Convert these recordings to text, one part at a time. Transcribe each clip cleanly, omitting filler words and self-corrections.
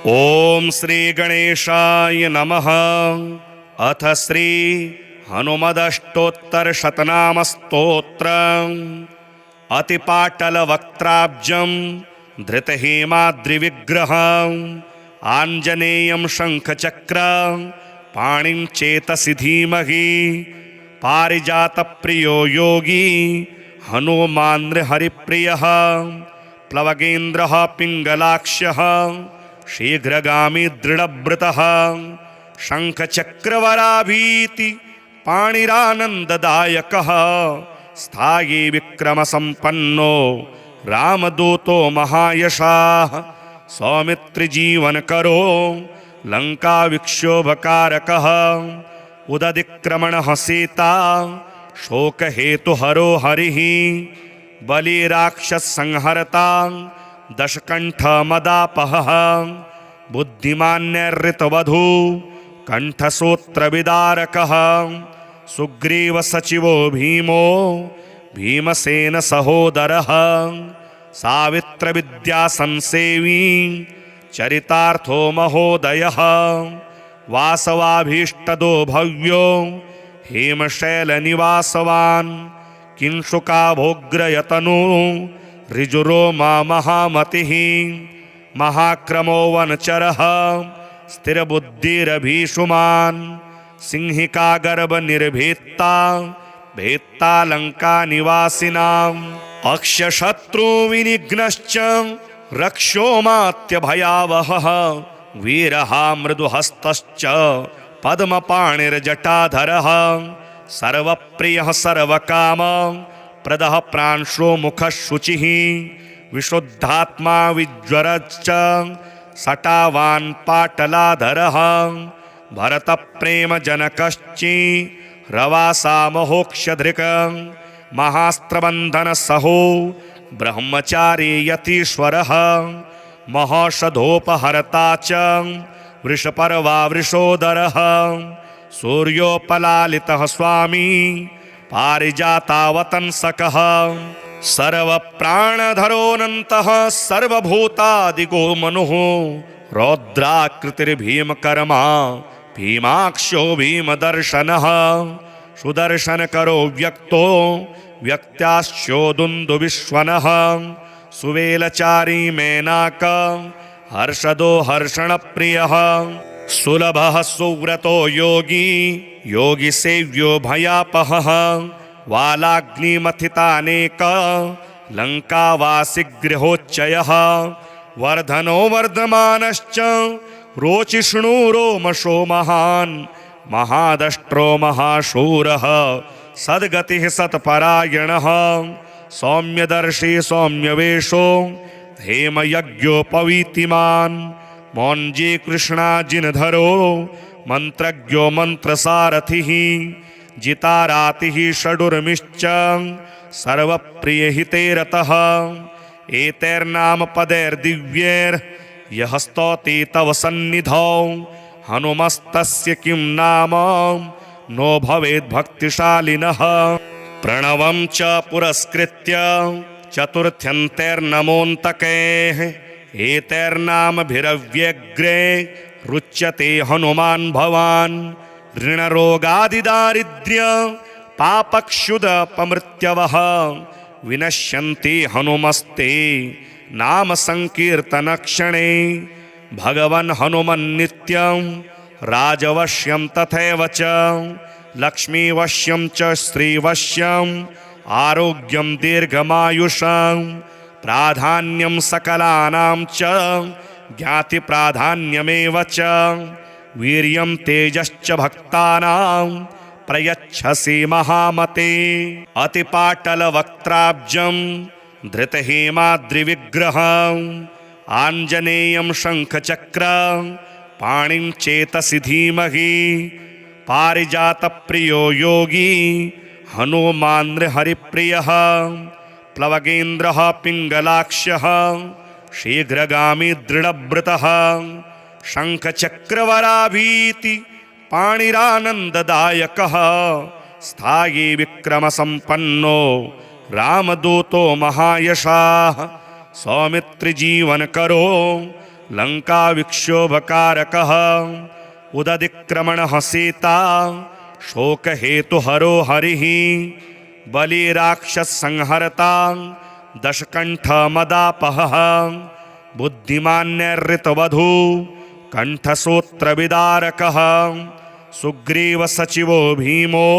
ओम श्री गणेशाय नमः। अथ श्री हनुमदष्टोत्तर शतनाम स्तोत्रम्। अतिपाटलवक्त्राब्जं धृतहेमाद्रिविग्रहम् आञ्जनेयं शङ्खचक्र पाणिं चेतसि धीमहि। पारिजातप्रियो योगी हनुमान् हरिप्रियः। प्लवगेन्द्रः पिङ्गलाक्षः शीघ्रगामी दृढव्रतः। शङ्खचक्रवराभीति पाणिरानन्ददायकः। स्थायी विक्रमसम्पन्नो रामदूतो महायशाः। सौमित्रिजीवनकरो लङ्काविक्षोभकारकः। उदधिक्रमणः सीता शोकहेतुहरो हरिः। बलिराक्षसंहर्ता दशकण्ठमदापहः। बुद्धिमान्यर्ऋतवधू कण्ठसूत्रविदारकः। सुग्रीवसचिवो भीमो भीमसेन सहोदरः। सावित्रविद्यासंसेवी चरितार्थो महोदयः। वासवाभीष्टदो भव्यो हेमशैलनिवासवान्। किंशुकाभोग्रयतनु ऋजुरोमा महामतिः। महाक्रमो वनचरः स्थिरबुद्धिरभीषुमान्। सिंहिका गर्भनिर्भेत्ता भेत्ता लङ्कानिवासिनाम्। अक्षशत्रुविनिघ्नश्च रक्षोमात्यभयावहः। वीरः मृदुहस्तश्च पद्मपाणिर्जटाधरः। सर्वप्रियः सर्वकाम प्रदः प्रांशो मुखः शुचिः। विशुद्धात्मा विज्वरश्च सटावान् पाटलाधरः। भरतप्रेमजनकश्चि रवासा महोक्षधृक्। महास्त्रबन्धनसहो ब्रह्मचारी यतीश्वरः। महौषधोपहर्ता च वृषपर्वा वृषोदरः। सूर्योपलालितः स्वामी पारिजातावतंसकः। सर्वप्राणधरोऽनन्तः सर्वभूतादिगो मनुः। रौद्राकृतिर्भीमकर्मा भीमाक्षो भीमदर्शनः। सुदर्शनकरो व्यक्तो व्यक्त्याश्चोदुन्दुविश्वनः। सुवेलचारी मेनाक हर्षदो हर्षणप्रियः। सुलभः सुव्रतो योगी योगिसेव्यो भयापहः। वालाग्निमथितानेक लङ्कावासिगृहोच्चयः। वर्धनो वर्धमानश्च रोचिष्णु रोमशो महान्। महादष्ट्रो महाशूरः सद्गतिः सत्परायणः। सौम्यदर्शी सौम्यवेशो हेमयज्ञोपवीतिमान्। मौञ्जी कृष्णाजिनधरो मन्त्रज्ञो मन्त्रसारथिः। जितारातिः षडुर्मिश्च सर्वप्रियहिते रतः। एतैर्नामपदैर्दिव्यैर्यः स्तौति तव सन्निधौ। हनुमस्तस्य किं नाम नो भवेद्भक्तिशालिनः। प्रणवं च पुरस्कृत्य चतुर्थ्यन्तैर्नमोऽन्तकैः। एतैर्नामभिरव्यग्रे रुच्यते हनुमान् भवान्। ऋणरोगादिदारिद्र्य पापक्षुदपमृत्यवः विनश्यन्ति हनुमस्ते नाम संकीर्तनक्षणे। भगवन् हनुमन्नित्यं राजवश्यं तथैव च लक्ष्मीवश्यं च श्रीवश्यं आरोग्यं दीर्घमायुषं। प्राधान्यं सकलानां च ज्ञातिप्राधान्यमेव च। वीर्यं तेजश्च भक्तानां प्रयच्छसि महामते। अतिपाटलवक्त्राब्जं धृतहेमाद्रिविग्रहम् आञ्जनेयं शङ्खचक्र पाणिं चेतसि धीमहि। पारिजातप्रियो योगी हनुमान् हरिप्रियः। प्लवगेन्द्रः पिङ्गलाक्षः शीघ्रगामी दृढव्रतः। शङ्खचक्रवराभीति पाणिरानन्ददायकः। स्थायी विक्रमसम्पन्नो रामदूतो महायशाः। सौमित्रिजीवनकरो लङ्काविक्षोभकारकः उदतिक्रमणः सीता शोकहेतुहरो हरिः बलिराक्षसंहर्ता दशकण्ठमदापहः बुद्धिमान्यर्ऋतवधू कण्ठसूत्रविदारकः सुग्रीवसचिवो भीमो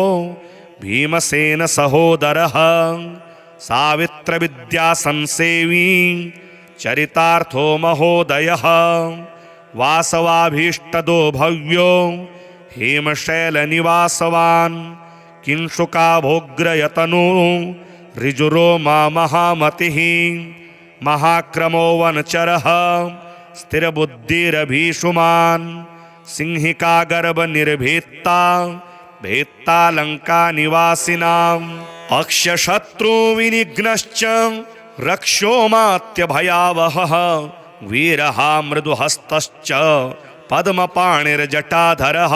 भीमसेन सहोदरः सावित्रविद्यासंसेवी चरितार्थो महोदयः वासवाभीष्टदो भव्यो हेमशैलनिवासवान् किंशुकाभोग्रयतनु ऋजुरोमा महामतिः महाक्रमो वनचरः स्थिरबुद्धिरभीषुमान् सिंहिकागर्भनिर्भेत्ता भेत्ता लङ्कानिवासिनाम् अक्षशत्रुविनिघ्नश्च रक्षोमात्यभयावहः वीरः मृदुहस्तश्च पद्मपाणिर्जटाधरः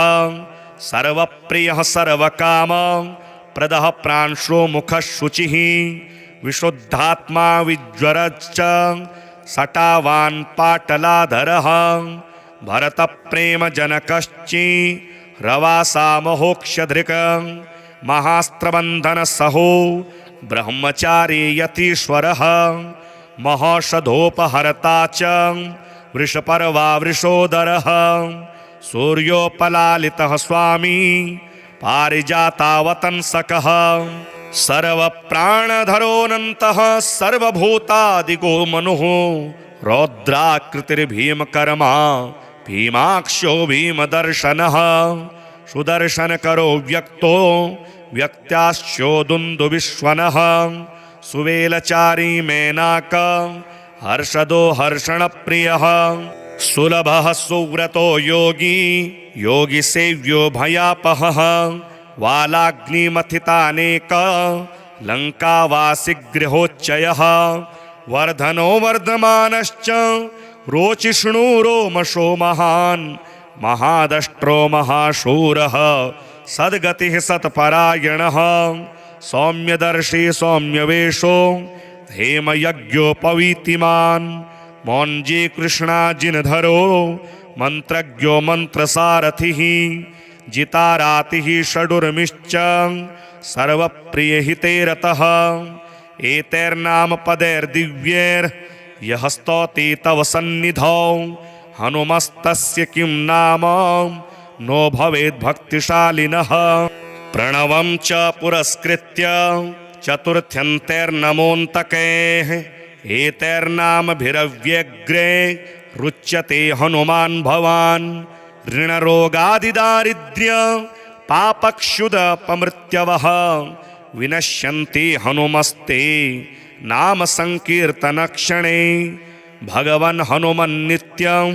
सर्वप्रियः सर्वकाम प्रदः प्रांशो मुखः शुचिः विशुद्धात्मा विज्वरश्च सटावान् पाटलाधरः भरतप्रेमजनकश्चि रवासा महोक्षधृक् महास्त्रबन्धनसहो ब्रह्मचारी यतीश्वरः महौषधोपहर्ता च वृषपर्वा वृषोदरः सूर्योपलालितः स्वामी पारिजातावतंसकः सर्वप्राणधरोऽनन्तः सर्वभूतादिगो मनुः रौद्राकृतिर्भीमकर्मा भीमाक्षो भीमदर्शनः सुदर्शनकरो व्यक्तो व्यक्त्याश्चोदुन्दुविश्वनः सुवेलचारी मेनाक हर्षदो हर्षणप्रियः सुलभः सुव्रतो योगी योगिसेव्यो भयापहः वालाग्निमथितानेक लङ्कावासिगृहोच्चयः वर्धनो वर्धमानश्च रोचिष्णु रोमशो महान् महादष्ट्रो महाशूरः सद्गतिः सत्परायणः सौम्यदर्शी सौम्यवेशो हेमयज्ञोपवीतिमान् मौञ्जी कृष्णाजिनधरो मन्त्रज्ञो मन्त्रसारथिः जितारातिः षडुर्मिश्च सर्वप्रियहिते रतः एतैर्नामपदैर्दिव्यैर्यः स्तौति तव सन्निधौ हनुमस्तस्य किं नाम नो भवेद्भक्तिशालिनः प्रणवं च पुरस्कृत्य चतुर्थ्यन्तैर्नमोऽन्तकैः एतैर्नामभिरव्यग्रे रुच्यते हनुमान् भवान् ऋणरोगादिदारिद्र्य पापक्षुदपमृत्यवः विनश्यन्ति हनुमस्ते नाम संकीर्तनक्षणे भगवन् हनुमन्नित्यं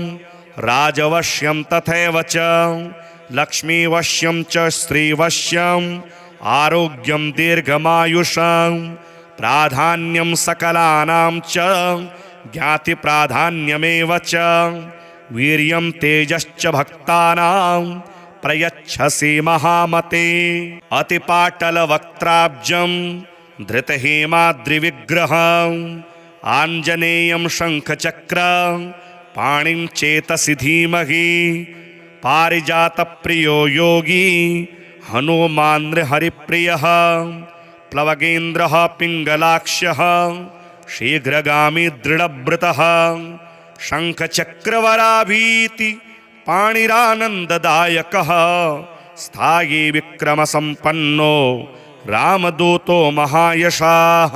राजवश्यं तथैव च लक्ष्मीवश्यं च श्रीवश्यं आरोग्यं दीर्घमायुषं प्राधान्यं सकलानां च ज्ञातिप्राधान्यमेव च वीर्यं तेजश्च भक्तानां प्रयच्छसि महामते अतिपाटलवक्त्राब्जं धृतहेमाद्रिविग्रहं आञ्जनेयं शङ्खचक्र पाणिं चेतसि धीमहि पारिजातप्रियो योगी हनुमान् हरिप्रियः प्लवगेन्द्रः पिङ्गलाक्षः शीघ्रगामी दृढव्रतः शङ्खचक्रवराभीति पाणिरानन्ददायकः स्थायी विक्रमसम्पन्नो रामदूतो महायशाः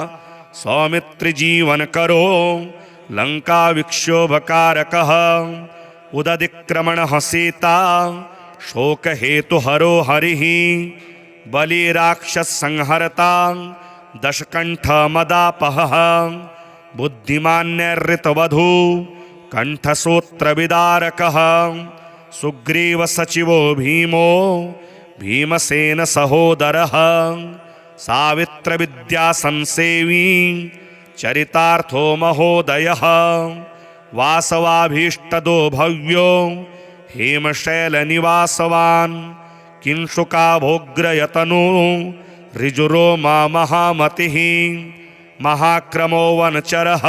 सौमित्रिजीवनकरो लङ्काविक्षोभकारकः उदतिक्रमणः सीता शोकहेतुहरो हरिः बलिराक्षसंहर्ता दशकण्ठमदापहः बुद्धिमान्यर्ऋतवधू कण्ठसूत्रविदारकः सुग्रीवसचिवो भीमो भीमसेन सहोदरः सावित्रविद्यासंसेवी चरितार्थो महोदयः वासवाभीष्टदो भव्यो हेमशैलनिवासवान् किंशुकाभोग्रयतनु ऋजुरोमा महामतिः महाक्रमो वनचरः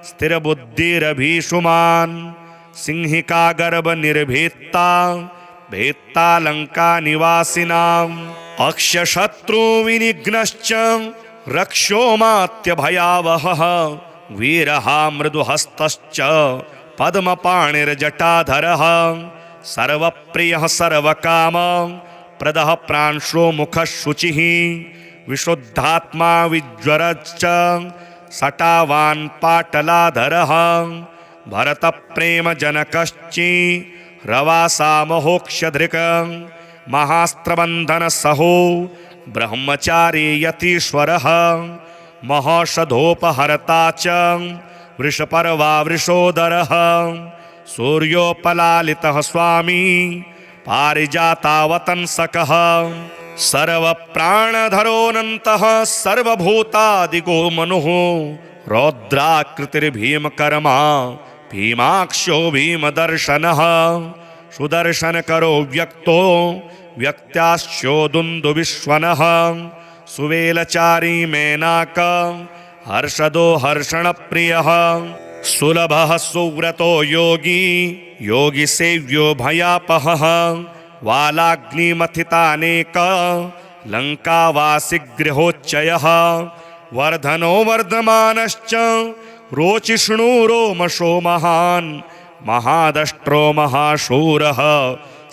स्थिरबुद्धिरभीषुमान् सिंहिका गर्भ निर्भेत्ता भेत्ता लंका निवासिनाम् अक्षशत्रु विनिघ्नश्च रक्षोमात्य भयावहः वीरः मृदुहस्तश्च पद्मपाणिर्जटाधरः सर्वप्रियः सर्वकाम प्रदः प्रांशो मुखः शुचिः विशुद्धात्मा विज्वरश्च सटावान् पाटलाधरः भरतप्रेमजनकश्चि रवासामहोक्षधृक् महास्त्रबन्धनसहो ब्रह्मचारी यतीश्वरः महौषधोपहर्ता च वृषपर्वा वृषोदरः सूर्योपलालितः स्वामी पारिजातावतंसकः सर्वप्राणधरोऽनन्तः सर्वभूतादिगो मनुः रौद्राकृतिर्भीमकर्मा भीमाक्षो भीमदर्शनः सुदर्शनकरो व्यक्तो व्यक्त्याश्चोदुन्दुविश्वनः सुवेलचारी मेनाक हर्षदो हर्षणप्रियः सुलभः सुव्रतो योगी योगिसेव्यो भयापहः वालाग्निमथितानेक लङ्कावासिगृहोच्चयः वर्धनो वर्धमानश्च रोचिष्णु रोमशो महान् महादष्ट्रो महाशूरः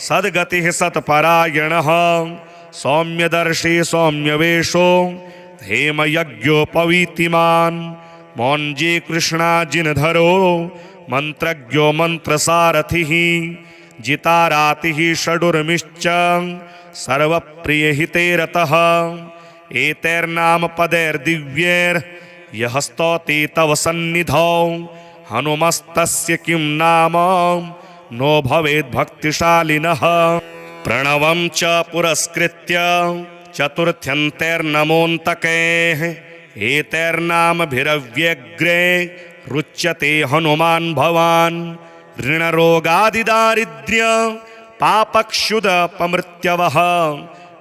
सद्गतिः सत्परायणः सौम्यदर्शी सौम्यवेशो हेमयज्ञोपवीतिमान् मौञ्जी कृष्णाजिनधरो मन्त्रज्ञो मन्त्रसारथिः जितारातिः षडुर्मिश्च सर्वप्रियहिते रतः एतैर्नाम पदैर्दिव्यैर्यः स्तौति तव सन्निधौ हनुमस्तस्य किं नाम नो भवेद्भक्तिशालिनः प्रणवं च पुरस्कृत्य चतुर्थ्यन्तैर्नमोऽन्तकैः एतैर्नामभिरव्यग्रे रुच्यते हनुमान् भवान् ऋणरोगादिदारिद्र्य पापक्षुदपमृत्यवः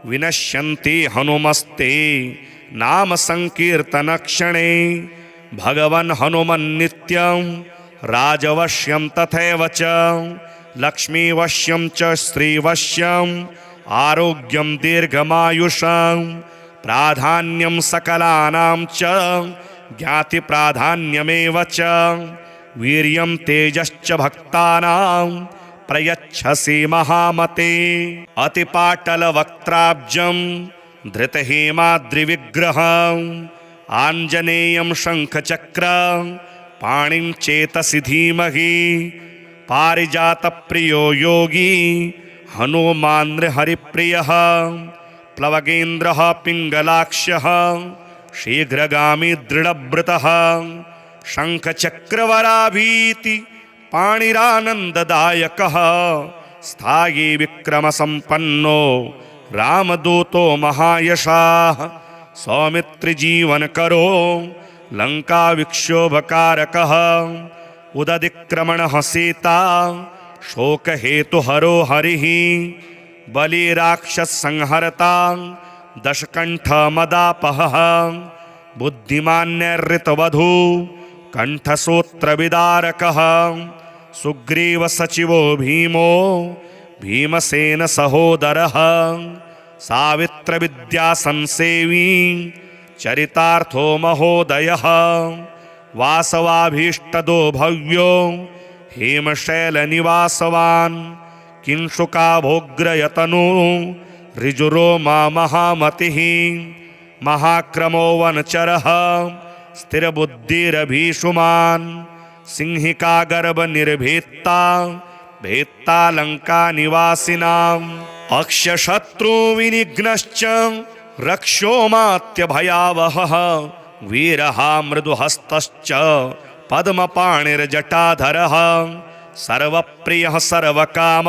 विनश्यन्ति हनुमस्ते नाम संकीर्तनक्षणे भगवन् हनुमन्नित्यं राजवश्यं तथैव च लक्ष्मीवश्यं च श्रीवश्यम् आरोग्यं दीर्घमायुषं प्राधान्यं सकलानां च ज्ञातिप्राधान्यमेव च वीर्यं तेजश्च भक्तानां प्रयच्छसि महामते अतिपाटलवक्त्राब्जं धृतहेमाद्रिविग्रहम् आञ्जनेयं शङ्खचक्र पाणिं चेतसि धीमहि पारिजातप्रियो योगी हनुमान्हरिप्रियः प्लवगेन्द्रः पिङ्गलाक्षः शीघ्रगामी दृढव्रतः शङ्खचक्रवराभीति पाणिरानन्ददायकः स्थायी विक्रमसम्पन्नो रामदूतो महायशाः सौमित्रिजीवनकरो लङ्काविक्षोभकारकः उदतिक्रमणः सीता शोकहेतुहरो हरिः बलिराक्षसंहर्ता दशकण्ठमदापहः बुद्धिमान्यर्ऋतवधू कण्ठसूत्रविदारकः सुग्रीवसचिवो भीमो भीमसेनसहोदरः सावित्रविद्यासंसेवी चरितार्थो महोदयः वासवाभीष्टदो भव्यो हेमशैलनिवासवान् किंशुकाभोग्रयतनु ऋजुरोमा महामतिः महाक्रमो वनचरः स्थिरबुद्धिरभीषुमान् सिंहिका गर्भनिर्भेत्ता भेत्ता लंका निवासिनाम् अक्षशत्रु विनिघ्नश्च रक्षोमात्य भयावहः वीरः मृदुहस्तश्च पद्मपाणिर्जटाधरः सर्वप्रियः सर्वकाम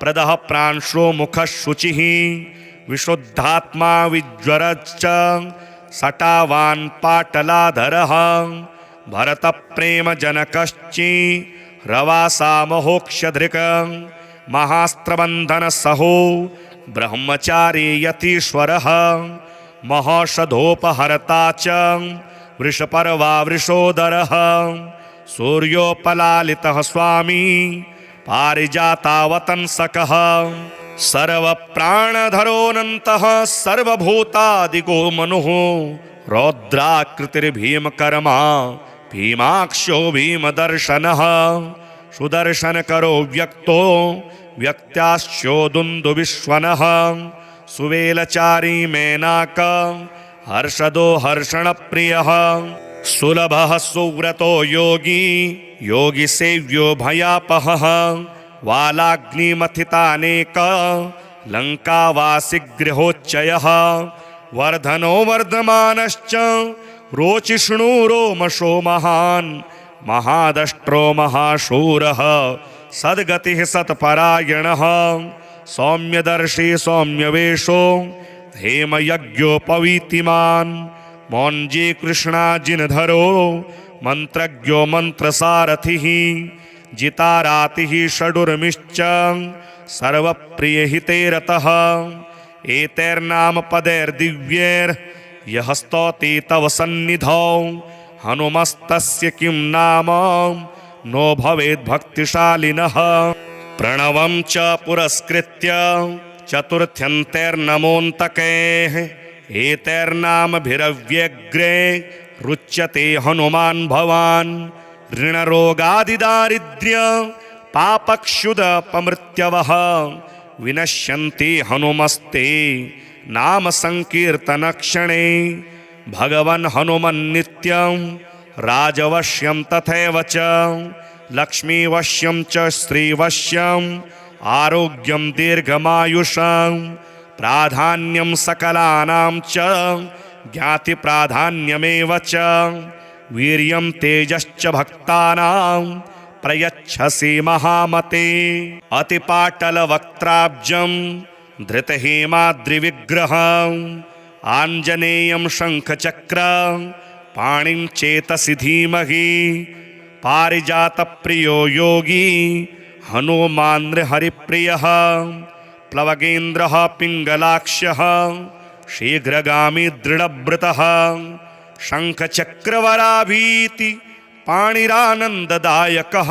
प्रदः प्रांशो मुखः शुचिः विशुद्धात्मा विज्वरश्च सटावान् पाटलाधरः भरतप्रेमजनकश्चि रवासामहोक्षधृक् महास्त्रबन्धनसहो ब्रह्मचारी यतीश्वरः महौषधोपहर्ता च वृषपर्वा वृषोदरः सूर्योपलालितः स्वामी पारिजातावतंसकः सर्वप्राणधरोऽनन्तः सर्वभूतादिगो मनुः रौद्राकृतिर्भीमकर्मा भीमाक्षो भीमदर्शनः सुदर्शनकरो व्यक्तो व्यक्त्याश्चोदुन्दुविश्वनः सुवेलचारी मेनाक हर्षदो हर्षणप्रियः सुलभः सुव्रतो योगी योगिसेव्यो भयापहः वालाग्निमथितानेक लङ्कावासि गृहोच्चयः वर्धनो वर्धमानश्च रोचिष्णु रोमशो महान् महादष्ट्रो महाशूरः सद्गतिः सत्परायणः सौम्यदर्शी सौम्यवेशो हेमयज्ञोपवीतिमान् मौञ्जी कृष्णाजिनधरो मन्त्रज्ञो मन्त्रसारथिः जितारातिः षडुर्मिश्च सर्वप्रियहिते रतः एतैर्नामपदैर्दिव्यैर्यः स्तौति तव सन्निधौ हनुमस्तस्य किं नाम नो भवेद्भक्तिशालिनः प्रणवं च पुरस्कृत्य चतुर्थ्यन्तैर्नमोऽन्तकैः एतैर्नामभिरव्यग्रे रुच्यते हनुमान् भवान् ऋणरोगादिदारिद्र्य पापक्षुदपमृत्यवः विनश्यन्ति हनुमस्ते नाम संकीर्तनक्षणे भगवन् हनुमन्नित्यं राजवश्यं तथैव च लक्ष्मीवश्यं च श्रीवश्यम् आरोग्यं दीर्घमायुषं प्राधान्यं सकलानां च ज्ञातिप्राधान्यमेव च वीर्यं तेजश्च भक्तानां प्रयच्छसि महामते अतिपाटलवक्त्राब्जं धृतहेमाद्रिविग्रहम् आञ्जनेयं शङ्खचक्र पाणिं चेतसि धीमहि पारिजातप्रियो योगी हनुमान् हरिप्रियः प्लवगेन्द्रः पिङ्गलाक्षः शीघ्रगामी दृढव्रतः शङ्खचक्रवराभीति पाणिरानन्ददायकः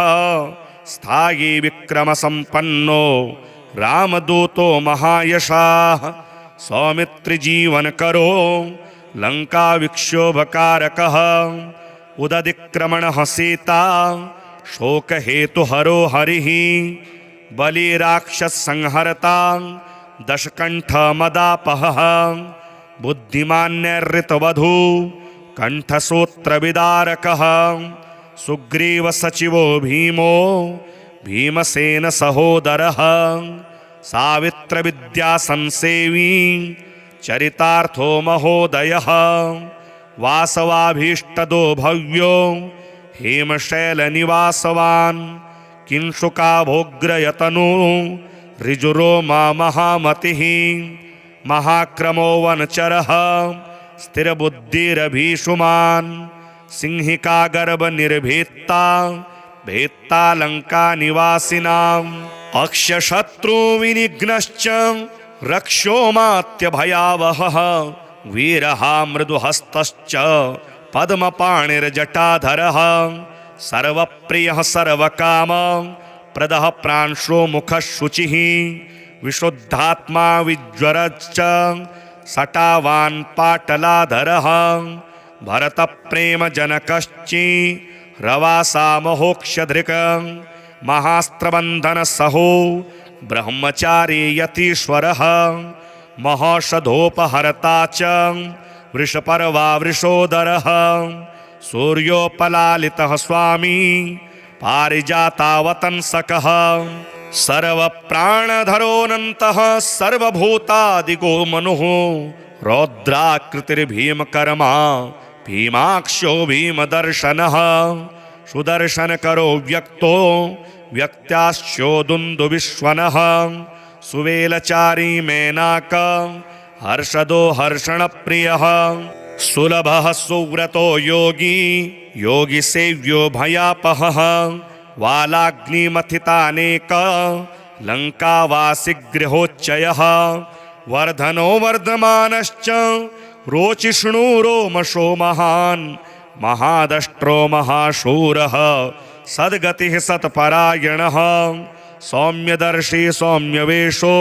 स्थायी विक्रमसम्पन्नो रामदूतो महायशाः सौमित्रिजीवनकरो लङ्काविक्षोभकारकः उदधिक्रमणः सीता शोकहेतुहरो हरिः बलिराक्षसंहरता दशकण्ठमदापहः बुद्धिमान्यर्ऋतवधू कण्ठसूत्रविदारकः सुग्रीवसचिवो भीमो भीमसेन सहोदरः सावित्रविद्यासंसेवी चरितार्थो महोदयः वासवाभीष्टदो भव्यो हेमशैलनिवासवान् किंशुकाभोग्रयतनु ऋजुरोमा महामतिः महाक्रमो वनचरः स्थिरबुद्धिरभीषुमान् सिंहिकागर्भनिर्भेत्ता भेत्ता लङ्कानिवासिनाम् अक्षशत्रुविनिघ्नश्च रक्षोमात्यभयावहः वीरः मृदुहस्तश्च पद्मपाणिर्जटाधरः सर्वप्रियः सर्वकाम प्रदः प्रांशो मुखः शुचिः विशुद्धात्मा विज्वरश्च सटावान् पाटलाधरः भरतप्रेमजनकश्चि रवासा महोक्षधृक् महास्त्रबन्धनसहो ब्रह्मचारी यतीश्वरः महौषधोपहर्ता च वृषपर्वा वृषोदरः सूर्योपलालितः स्वामी पारिजातावतंसकः सर्वप्राणधरोऽनन्तः सर्वभूतादिगो मनुः रौद्राकृतिर्भीमकर्मा भीमाक्षो भीमदर्शनः सुदर्शनकरो व्यक्तो व्यक्त्याश्चोदुन्दुविश्वनः सुवेलचारी मेनाक हर्षदो हर्षणप्रियः सुलभः सुव्रतो योगी योगिसेव्यो भयापहः वालाग्निमथितानेक लङ्कावासि गृहोच्चयः वर्धनो वर्धमानश्च रोचिष्णु रोमशो महान् महादष्ट्रो महाशूरः सद्गतिः सत्परायणः सौम्यदर्शी सौम्यवेशो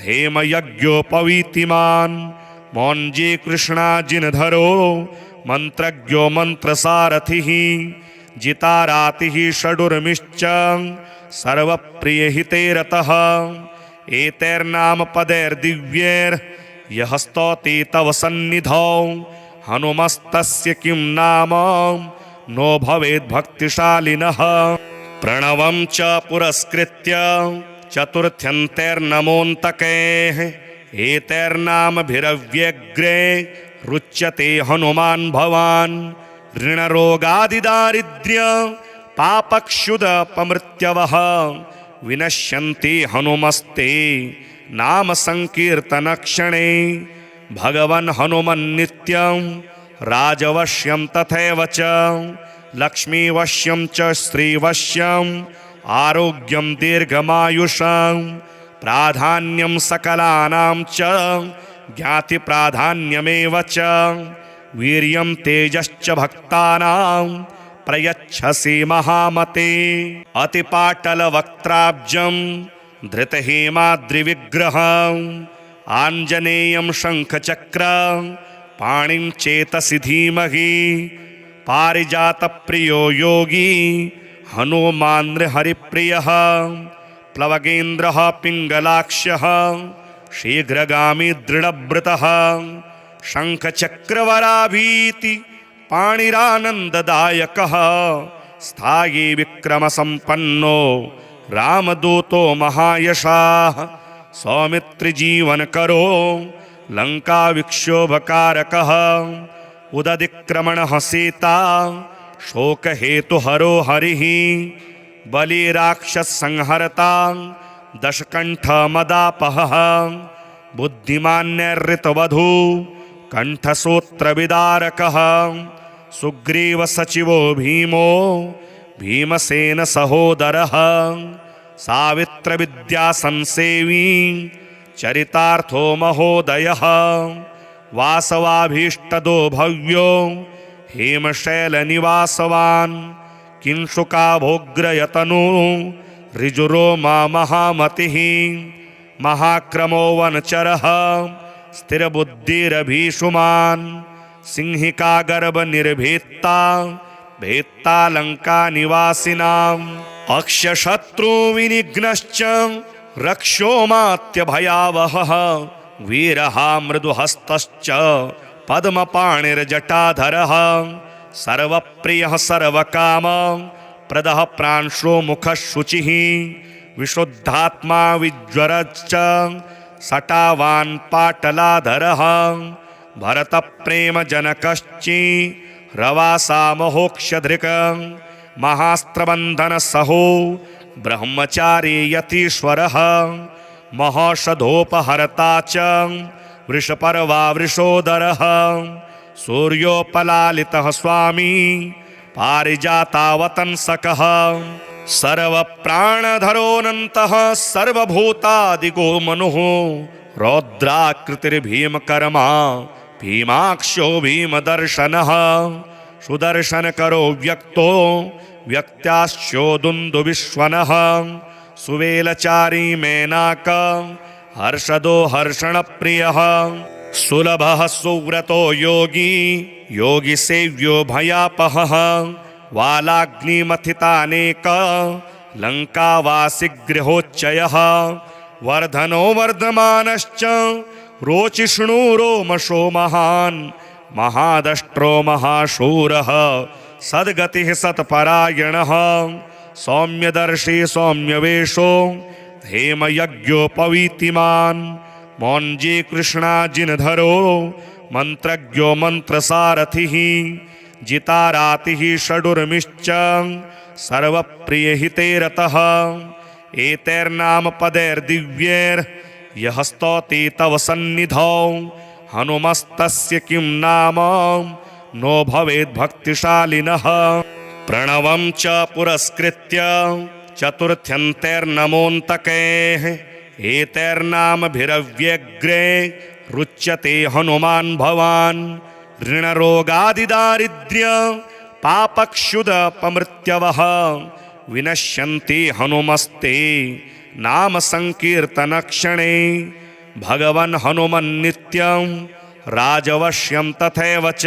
हेमयज्ञोपवीतिमान् मौञ्जी कृष्णाजिनधरो मंत्रज्ञो मंत्रसारथिः जितारातिः षडुर्मिश्च सर्वप्रियहिते रतः एतैर्नाम पदैर्दिव्यैर्यः स्तौति तव सन्निधौ हनुमस्तस्य किं नाम नो भवेद् भक्तिशालिनः प्रणवं च पुरस्कृत्य चतुर्थ्यन्तैर्नमोऽन्तकैः एतैर्नामभिरव्यग्रे रुच्यते हनुमान् भवान् ऋणरोगादिदारिद्र्य पापक्षुदपमृत्यवः विनश्यन्ति हनुमस्ते नाम संकीर्तनक्षणे भगवन् हनुमन्नित्यं राजवश्यं तथैव च लक्ष्मीवश्यं च श्रीवश्यं आरोग्यं दीर्घमायुषं प्राधान्यं सकलानां च ज्ञातिप्राधान्यमेव च वीर्यं तेजश्च भक्तानां प्रयच्छसि महामते अतिपाटलवक्त्राब्जं धृतहेमाद्रिविग्रहम् आञ्जनेयं शङ्खचक्र पाणिं चेतसि धीमहि पारिजातप्रियो योगी हनुमान् हरिप्रियः प्लवगेन्द्रः पिङ्गलाक्षः शीघ्रगामी दृढव्रतः शङ्खचक्रवराभीति पाणिरानन्ददायकः स्थायी विक्रमसम्पन्नो रामदूतो महायशाः सौमित्रिजीवनकरो लङ्काविक्षोभकारकः उदधिक्रमणः सीता शोकहेतुहरो हरिः बलिराक्षसंहर्ता दशकण्ठमदापहः बुद्धिमान्यर्ऋतवधू कंठसूत्रविदारकः सुग्रीवसचिवो भीमो भीमसेन सहोदरः सावित्रविद्यासंसेवी चरितार्थो महोदयः वासवाभीष्टदो भव्यो हेमशैलनिवासवान् किंशुकाभोग्रयतनु ऋजुरोमा महामतिः महाक्रमो वनचरः स्थिरबुद्धिरभीषुमान् सिंहिका गर्भनिर्भेत्ता भेत्ता लंका निवासिनाम् अक्षशत्रु विनिघ्नश्च रक्षोमात्यभयावहः वीरः मृदुहस्तश्च पद्मपाणिर्जटाधरः सर्वप्रियः सर्वकाम प्रदः प्रांशो मुखः शुचिः विशुद्धात्मा विज्वरश्च सटावान् पाटलाधरः भरतप्रेमजनकश्चि रवासा महोक्षधृक् महास्त्रबन्धनसहो ब्रह्मचारी यतीश्वरः महौषधोपहर्ता च वृषपर्वा वृषोदरः सूर्योपलालितः स्वामी पारिजातावतंसकः सर्वप्राणधरोऽनन्तः सर्वभूतादिगो मनुः रौद्राकृतिर्भीमकर्मा भीमाक्षो भीमदर्शनः सुदर्शनकरो व्यक्तो व्यक्त्याश्चोदुन्दुविश्वनः सुवेलचारी मेनाक हर्षदो हर्षणप्रियः सुलभः सुव्रतो योगी योगिसेव्यो भयापहः वालाग्निमथितानेक लङ्कावासि गृहोच्चयः वर्धनो वर्धमानश्च रोचिष्णु रोमशो महान् महादष्ट्रो महाशूरः सद्गतिः सत्परायणः सौम्यदर्शी सौम्यवेशो हेमयज्ञोपवीतिमान् मौञ्जी कृष्णाजिनधरो मंत्रज्ञो मंत्रसारथिः जितारातिः षडुर्मिश्च सर्वप्रियहिते रतः एतैर्नाम पदैर्दिव्यैर्यः स्तौति तव सन्निधौ हनुमस्तस्य किं नाम नो भवेद् भक्तिशालिनः प्रणवं च पुरस्कृत्य चतुर्थ्यन्तैर्नमोऽन्तकैः एतैर्नामभिरव्यग्रे रुच्यते हनुमान् भवान् ऋणरोगादिदारिद्र्य पापक्षुदपमृत्यवः विनश्यन्ति हनुमस्ते नाम संकीर्तनक्षणे। भगवन् हनुमन्नित्यं राजवश्यं तथैव च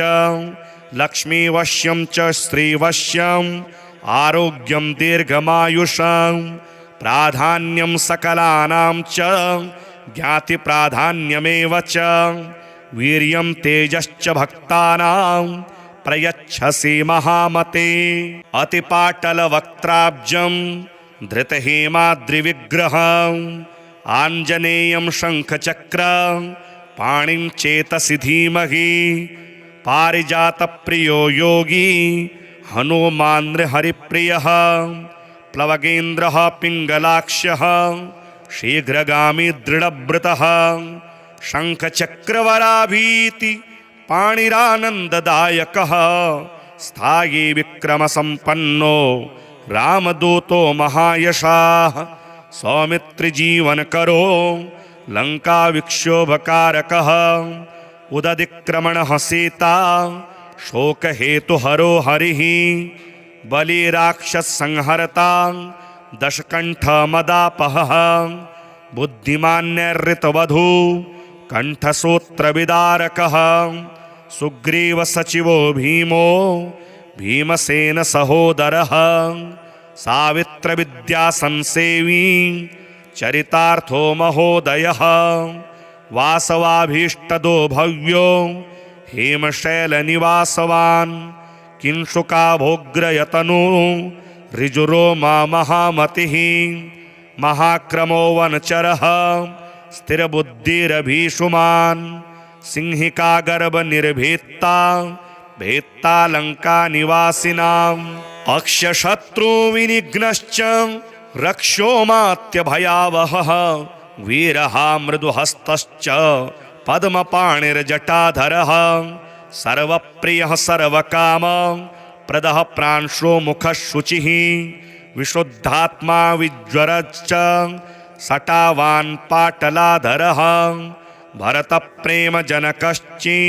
लक्ष्मीवश्यं च श्रीवश्यं आरोग्यं दीर्घमायुषं प्राधान्यं सकलानां च ज्ञातिप्राधान्यमेव च वीर्यं तेजश्च भक्तानां प्रयच्छसि महामते। अतिपाटलवक्त्राब्जं धृतहेमाद्रिविग्रहम् आञ्जनेयं शङ्खचक्र पाणिं चेतसि धीमहि। पारिजातप्रियो योगी हनुमान् हरिप्रियः प्लवगेन्द्रः पिङ्गलाक्षः शीघ्रगामी दृढव्रतः शङ्खचक्रवराभीति पाणिरानन्ददायकः स्थायी विक्रमसम्पन्नो रामदूतो महायशाः सौमित्रिजीवनकरो लङ्काविक्षोभकारकः उदतिक्रमणः सीता शोकहेतुहरो हरिः बलिराक्षसंहरता दशकण्ठमदापहः बुद्धिमान्यर्ऋतवधू कण्ठसूत्रविदारकः सुग्रीवसचिवो भीमो भीमसेन सहोदरः सावित्रविद्यासंसेवी चरितार्थो महोदयः वासवाभीष्टदो भव्यो हेमशैलनिवासवान् किंशुकाभोग्रयतनु ऋजुरोमा महामतिः महाक्रमो वनचरः स्थिरबुद्धिरभीषुमान् सिंहिकागर्भनिर्भेत्ता भेत्ता लङ्कानिवासिनाम् अक्षशत्रुविनिघ्नश्च रक्षोमात्यभयावहः वीरः मृदुहस्तश्च पद्मपाणिर्जटाधरः सर्वप्रियः सर्वकाम प्रदः प्रांशो मुखः शुचिः विशुद्धात्मा विज्वरश्च सटावान् पाटलाधरः भरतप्रेमजनकश्चि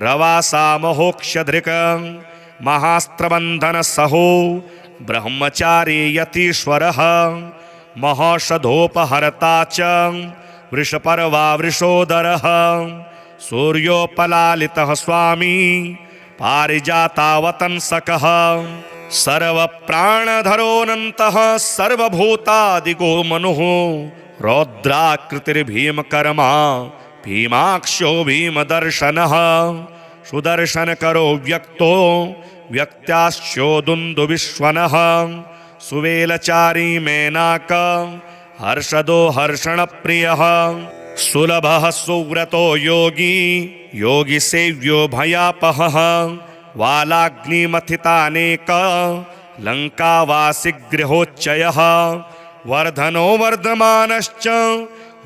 रवासा महोक्षधृक् महास्त्रबन्धनसहो ब्रह्मचारी यतीश्वरः महौषधोपहर्ता च वृषपर्वा वृषोदरः सूर्योपलालितः स्वामी पारिजातावतंसकः सर्वप्राणधरोऽनन्तः सर्वभूतादिगो मनुः रौद्राकृतिर्भीमकर्मा भीमाक्षो भीमदर्शनः सुदर्शनकरो व्यक्तो व्यक्त्याश्चो दुन्दुविश्वनः सुवेलचारी मेनाक हर्षदो हर्षणप्रियः सुलभः सुव्रतो योगी योगिसेव्यो भयापहः वालाग्निमथितानेक लङ्कावासिगृहोच्चयः वर्धनो वर्धमानश्च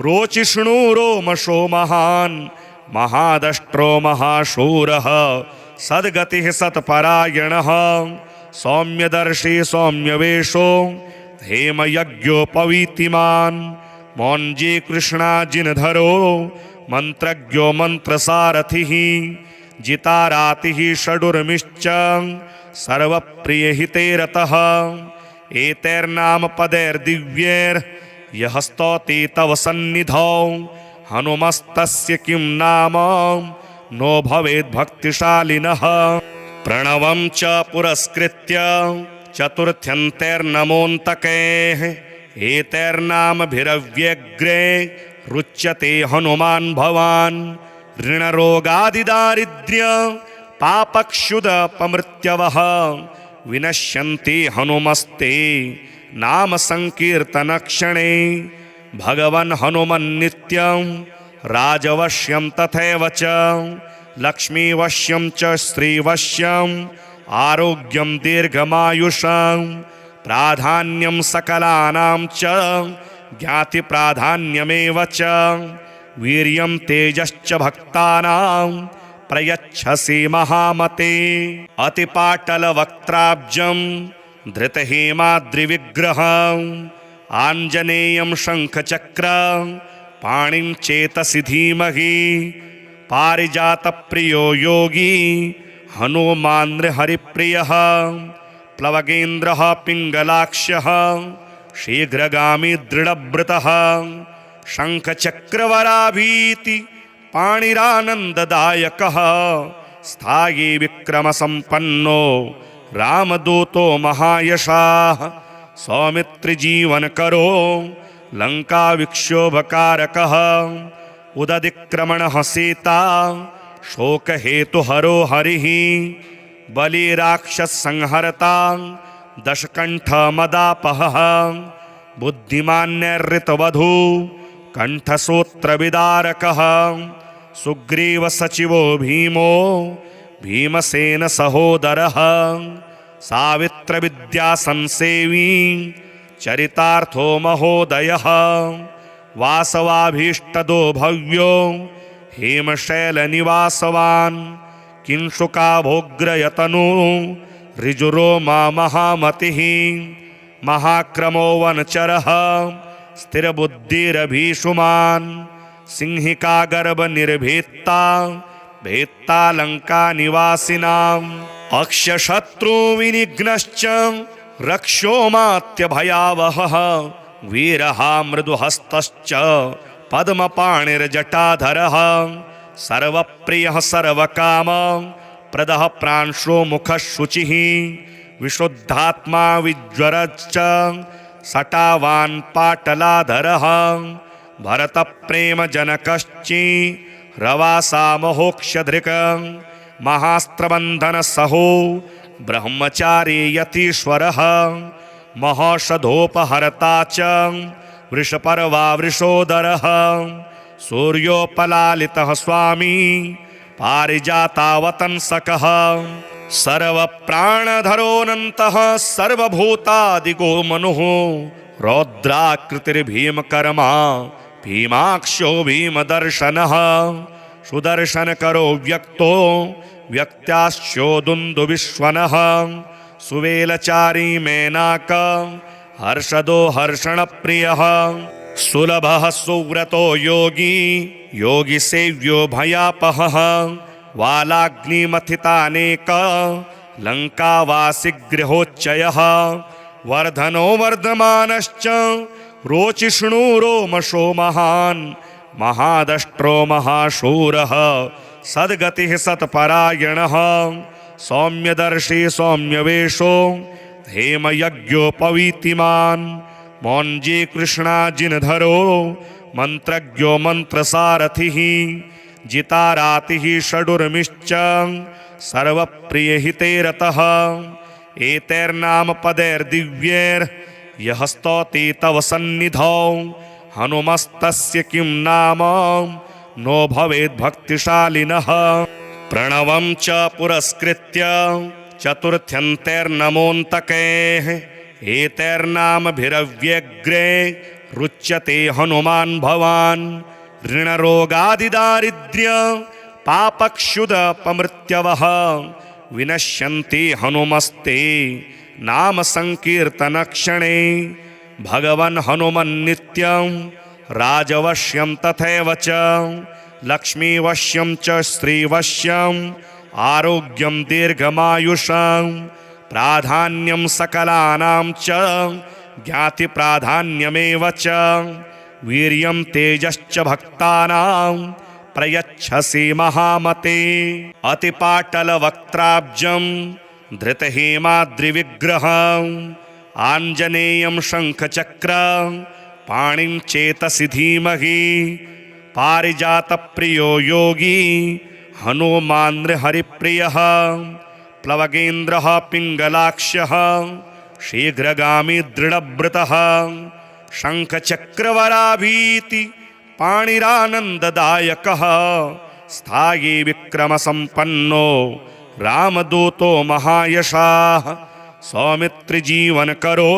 रोचिष्णु रोमशो महान् महादष्ट्रो महाशूरः सद्गतिः सत्परायणः सौम्यदर्शी सौम्यवेशो हेमयज्ञोपवीतिमान् मौञ्जी कृष्णाजिनधरो मन्त्रज्ञो मन्त्रसारथिः जितारातिः षडुर्मिश्च सर्वप्रियहिते रतः एतैर्नामपदैर्दिव्यैर्यः स्तौति तव सन्निधौ हनुमस्तस्य किं नाम नो भवेद्भक्तिशालिनः। प्रणवं च पुरस्कृत्य चतुर्थ्यन्तैर्नमोऽन्तकैः एतैर्नामभिरव्यग्रे रुच्यते हनुमान् भवान् ऋणरोगादिदारिद्र्य पापक्षुदपमृत्यवः विनश्यन्ति हनुमस्ते नाम संकीर्तनक्षणे। भगवन् हनुमन्नित्यं राजवश्यं तथैव च लक्ष्मीवश्यं च श्रीवश्यं आरोग्यं दीर्घमायुषं प्राधान्यं सकलानां च ज्ञातिप्राधान्यमेव च वीर्यं तेजश्च भक्तानां प्रयच्छसि महामते। अतिपाटलवक्त्राब्जं धृतहेमाद्रिविग्रहम् आञ्जनेयं शङ्खचक्र पाणिं चेतसि धीमहि पारिजातप्रियो योगी हनुमान् हरिप्रियः प्लवगेन्द्रः पिङ्गलाक्षः शीघ्रगामी दृढव्रतः शङ्खचक्रवराभीति पाणिरानन्ददायकः स्थायी विक्रमसम्पन्नो रामदूतो महायशाः सौमित्रिजीवनकरो लङ्काविक्षोभकारकः उदधिक्रमणः सीता शोकहेतुहरो हरिः बलिराक्षसंहर्ता दशकण्ठमदापहः बुद्धिमान्यर्ऋतवधू कण्ठसूत्रविदारकः सुग्रीवसचिवो भीमो भीमसेनसहोदरः सावित्रविद्यासंसेवी चरितार्थो महोदयः वासवाभीष्टदो भव्यो हेमशैलनिवासवान् किंशुकाभोग्रयतनु ऋजुरोमा महामतिः महाक्रमो वनचरः स्थिरबुद्धिरभीषुमान् सिंहिकागर्भनिर्भीत्ता भेत्ता लङ्कानिवासिनाम् अक्षशत्रुविनिघ्नश्च रक्षोमात्यभयावहः वीरः मृदुहस्तश्च पद्मपाणिर्जटाधरः सर्वप्रियः सर्वकाम प्रदः प्रांशो मुखः शुचिः विशुद्धात्मा विज्वरश्च सटावान् पाटलाधरः भरतप्रेमजनकश्चि रवासा महोक्षधृक् महास्त्रबन्धनसहो ब्रह्मचारी यतीश्वरः महौषधोपहर्ता च वृषपर्वा वृषोदरः सूर्योपलालितः स्वामी पारिजातावतंसकः सर्वप्राणधरोऽनन्तः सर्वभूतादिगो मनुः रौद्राकृतिर्भीमकर्मा भीमाक्षो भीमदर्शनः सुदर्शनकरो व्यक्तो व्यक्त्याश्चोदुन्दुविश्वनः सुवेलचारी मेनाक हर्षदो हर्षणप्रियः सुलभः सुव्रतो योगी योगिसेव्यो भयापहः वालाग्निमथितानेक लङ्कावासिगृहोच्चयः वर्धनो वर्धमानश्च रोचिष्णु रोमशो महान् महादष्ट्रो महाशूरः सद्गतिः सत्परायणः सौम्यदर्शी सौम्यवेशो हेमयज्ञोपवीतिमान् मौञ्जी कृष्णाजिनधरो मन्त्रज्ञो मन्त्रसारथिः जितारातिः षडुर्मिश्च सर्वप्रियहिते रतः एतैर्नामपदैर्दिव्यैर्यः स्तौति तव सन्निधौ हनुमस्तस्य किं नाम नो भवेद्भक्तिशालिनः प्रणवं च पुरस्कृत्य चतुर्थ्यन्तैर्नमोऽन्तकैः एतैर्नामभिरव्यग्रे रुच्यते हनुमान् भवान् ऋणरोगादिदारिद्र्य पापक्षुदपमृत्यवः विनश्यन्ति हनुमस्ते नाम संकीर्तनक्षणे भगवन् हनुमन्नित्यं राजवश्यं तथैव च लक्ष्मीवश्यं च श्रीवश्यम् आरोग्यं दीर्घमायुषं प्राधान्यं सकलानां च ज्ञातिप्राधान्यमेव च वीर्यं तेजश्च भक्तानां प्रयच्छसि महामते अतिपाटलवक्त्राब्जं धृतहेमाद्रिविग्रहम् आञ्जनेयं शङ्खचक्र पाणिं चेतसि धीमहि पारिजातप्रियो योगी हनुमान् हरिप्रियः प्लवगेन्द्रः पिङ्गलाक्षः शीघ्रगामी दृढव्रतः शङ्खचक्रवराभीति पाणिरानन्ददायकः स्थायी विक्रमसम्पन्नो रामदूतो महायशाः सौमित्रिजीवनकरो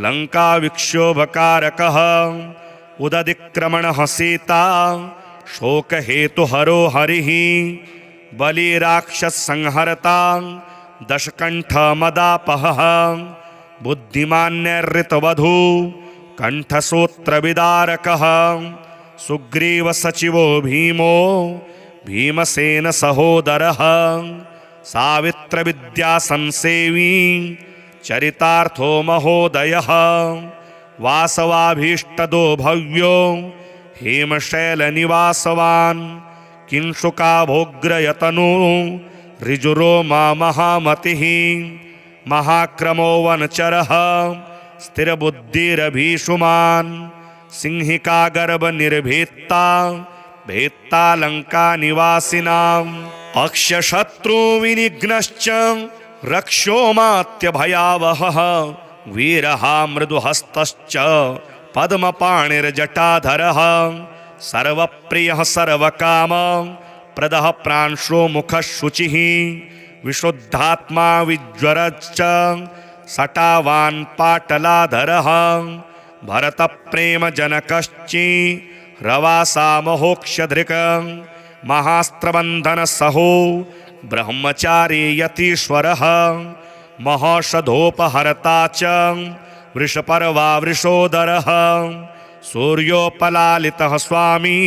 लङ्काविक्षोभकारकः उदधिक्रमणः सीता शोकहेतुहरो हरिः बलिराक्षसंहर्ता दशकण्ठमदापहः बुद्धिमान्यर्ऋतवधू कण्ठसूत्रविदारकः सुग्रीवसचिवो भीमो भीमसेन सहोदरः सावित्रविद्या संसेवी चरितार्थो महोदयः वासवाभीष्टदो भव्यो हेमशैलनिवासवान् किंशुकाभोग्रयतनु ऋजुरोमा महामतिः महाक्रमो वनचरः स्थिरबुद्धिरभीषुमान् सिंहिकागर्भनिर्भेत्ता भेत्ता लङ्कानिवासिनाम् अक्षशत्रुविनिघ्नश्च रक्षोमात्यभयावहः वीरः मृदुहस्तश्च पद्मपाणिर्जटाधरः सर्वप्रियः सर्वकाम प्रदः प्रांशो मुखः शुचिः विशुद्धात्मा विज्वरश्च सटावान् पाटलाधरः भरतप्रेमजनकश्चि रवासा महोक्षधृक् महास्त्रबन्धनसहो ब्रह्मचारी यतीश्वरः महौषधोपहर्ता च वृषपर्वा वृषोदरः सूर्योपलालितः स्वामी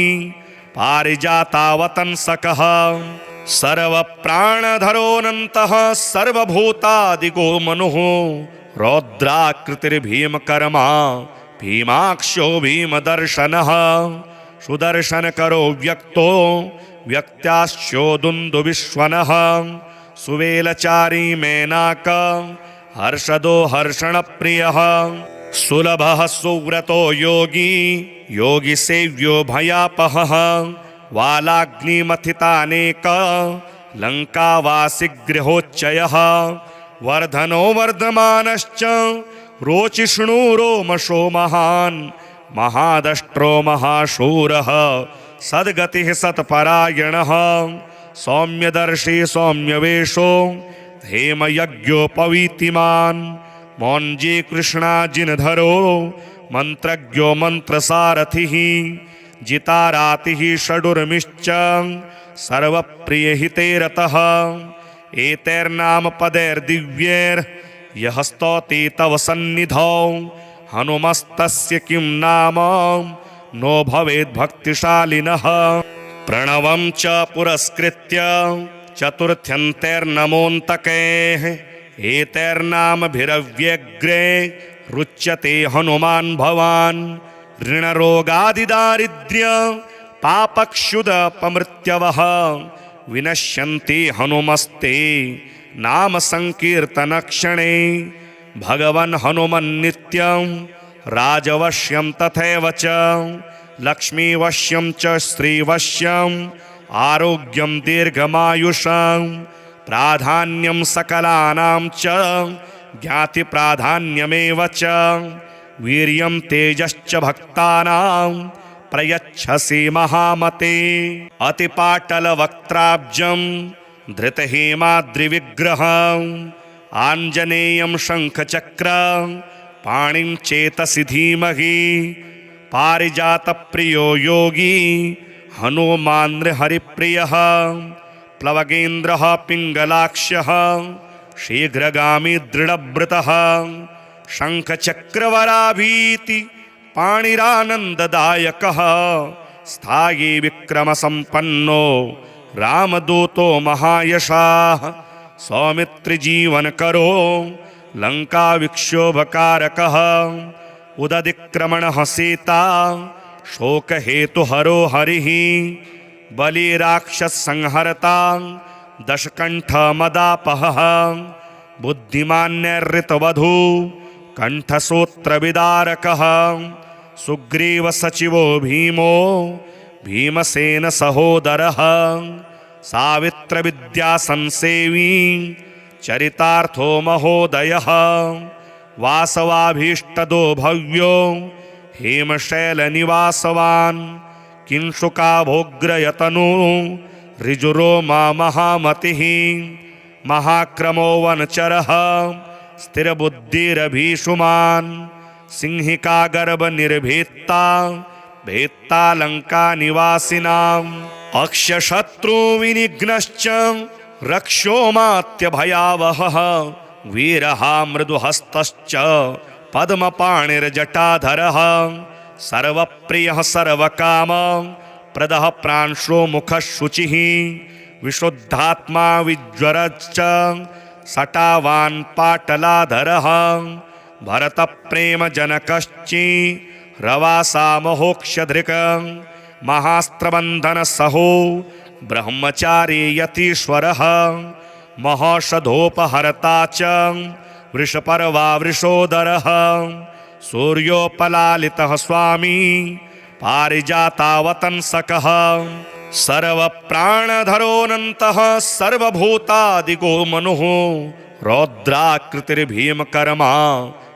पारिजातावतंसकः सर्वप्राणधरोऽनन्तः सर्वभूतादिगो मनुः रौद्राकृतिर्भीमकर्मा भीमाक्षो भीमदर्शनः सुदर्शनकरो व्यक्तो व्यक्त्याश्चोदुन्दुविश्वनः सुवेलचारी मेनाक हर्षदो हर्षणप्रियः सुलभः सुव्रतो योगी योगिसेव्यो भयापहः वालाग्निमथितानेक लङ्कावासिगृहोच्चयः वर्धनो वर्धमानश्च रोचिष्णु रोमशो महान् महादष्ट्रो महाशूरः सद्गतिः सत्परायणः सौम्यदर्शी सौम्यवेशो हेमयज्ञोपवीतिमान् मौञ्जी कृष्णाजिनधरो मन्त्रज्ञो मन्त्रसारथिः जितारातिः षडुर्मिश्च सर्वप्रियहिते रतः एतैर्नामपदैर्दिव्यैर्यः स्तौति तव सन्निधौ हनुमस्तस्य किं नाम नो भवेद्भक्तिशालिनः प्रणवं च पुरस्कृत्य चतुर्थ्यन्तैर्नमोऽन्तकैः एतैर्नामभिरव्यग्रे रुच्यते हनुमान् भवान् ऋणरोगादिदारिद्र्य पापक्षुदपमृत्यवः विनश्यन्ति हनुमस्ते नाम संकीर्तनक्षणे भगवन् हनुमन्नित्यं राजवश्यं तथैव च लक्ष्मीवश्यं च श्रीवश्यं आरोग्यं दीर्घमायुषं प्राधान्यं सकलानां च ज्ञातिप्राधान्यमेव च वीर्यं तेजश्च भक्तानां प्रयच्छसि महामते अतिपाटलवक्त्राब्जं धृतहेमाद्रिविग्रहम् आञ्जनेयं शङ्खचक्र पाणिं चेतसि धीमहि पारिजातप्रियो योगी हनुमान् हरिप्रियः प्लवगेन्द्रः पिङ्गलाक्षः शीघ्रगामी दृढव्रतः शङ्खचक्रवराभीति पाणिरानन्ददायकः स्थायी विक्रमसम्पन्नो रामदूतो महायशाः सौमित्रिजीवनकरो लङ्काविक्षोभकारकः उदधिक्रमणः सीता शोकहेतुहरो हरिः बलिराक्षसंहर्ता दशकण्ठमदापहः बुद्धिमान्यर्ऋतवधू कण्ठसूत्रविदारकः सुग्रीवसचिवो भीमो भीमसेन सहोदरः सावित्रविद्यासंसेवी चरितार्थो महोदयः वासवाभीष्टदो भव्यो हेमशैलनिवासवान् किंशुकाभोग्रयतनु ऋजुरोमा महामतिः महाक्रमो वनचरः स्थिरबुद्धिरभीषुमान् सिंहिकागर्भनिर्भेत्ता भेत्ता लङ्कानिवासिनाम् अक्षशत्रुविनिघ्नश्च रक्षोमात्यभयावहः वीरः मृदुहस्तश्च पद्मपाणिर्जटाधरः सर्वप्रियः सर्वकाम प्रदः प्रांशो मुखः शुचिः विशुद्धात्मा विज्वरश्च सटावान् पाटलाधरः भरतप्रेमजनकश्चि रवासामहोक्षधृक् महास्त्रबन्धनसहो ब्रह्मचारी यतीश्वरः महौषधोपहर्ता च वृषपर्वा वृषोदरः सूर्योपलालितः स्वामी पारिजातावतंसकः सर्वप्राणधरोऽनन्तः सर्वभूतादिगो मनुः रौद्राकृतिर्भीमकर्मा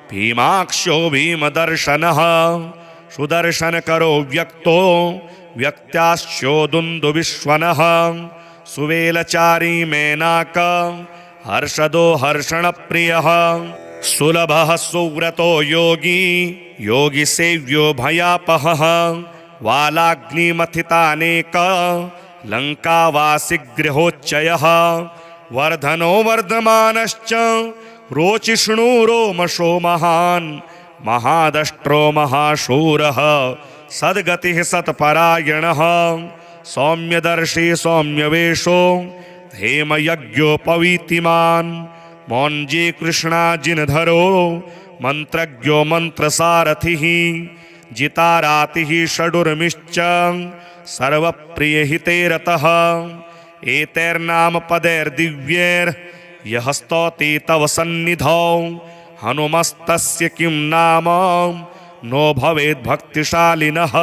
भीमाक्षो भीमदर्शनः सुदर्शनकरो व्यक्तो व्यक्त्याश्चोदुन्दुविश्वनः सुवेलचारी मेनाक हर्षदो हर्षणप्रियः सुलभः सुव्रतो योगी योगिसेव्यो भयापहः वालाग्निमथितानेक लङ्कावासिगृहोच्चयः वर्धनो वर्धमानश्च रोचिष्णु रोमशो महान् महादष्ट्रो महाशूरः सद्गतिः सत्परायणः सौम्यदर्शी सौम्यवेशो हेमयज्ञोपवीतिमान् मौञ्जी कृष्णाजिनधरो मन्त्रज्ञो मन्त्रसारथिः जितारातिः षडुर्मिश्च सर्वप्रियहिते रतः एतैर्नामपदैर्दिव्यैर्यः स्तौति तव सन्निधौ हनुमस्तस्य किं नाम नो भवेद्भक्तिशालिनः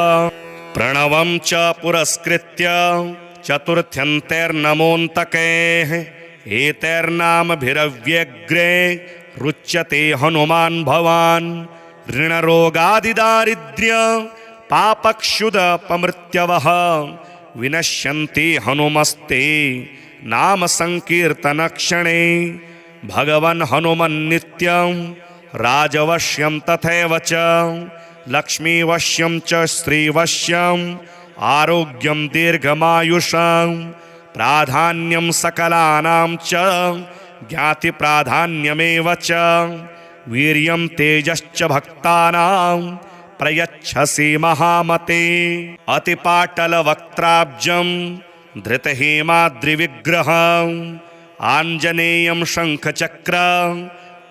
प्रणवं च पुरस्कृत्य चतुर्थ्यन्तैर्नमोऽन्तकैः एतैर्नामभिरव्यग्रे रुच्यते हनुमान् भवान् ऋणरोगादिदारिद्र्य पापक्षुदपमृत्यवः विनश्यन्ति हनुमस्ते नाम संकीर्तनक्षणे भगवन् हनुमन्नित्यं राजवश्यं तथैव च लक्ष्मीवश्यं च श्रीवश्यम् आरोग्यं दीर्घमायुषं प्राधान्यं सकलानां च ज्ञातिप्राधान्यमेव च वीर्यं तेजश्च भक्तानां प्रयच्छसि महामते अतिपाटलवक्त्राब्जं धृतहेमाद्रिविग्रहम् आञ्जनेयं शङ्खचक्र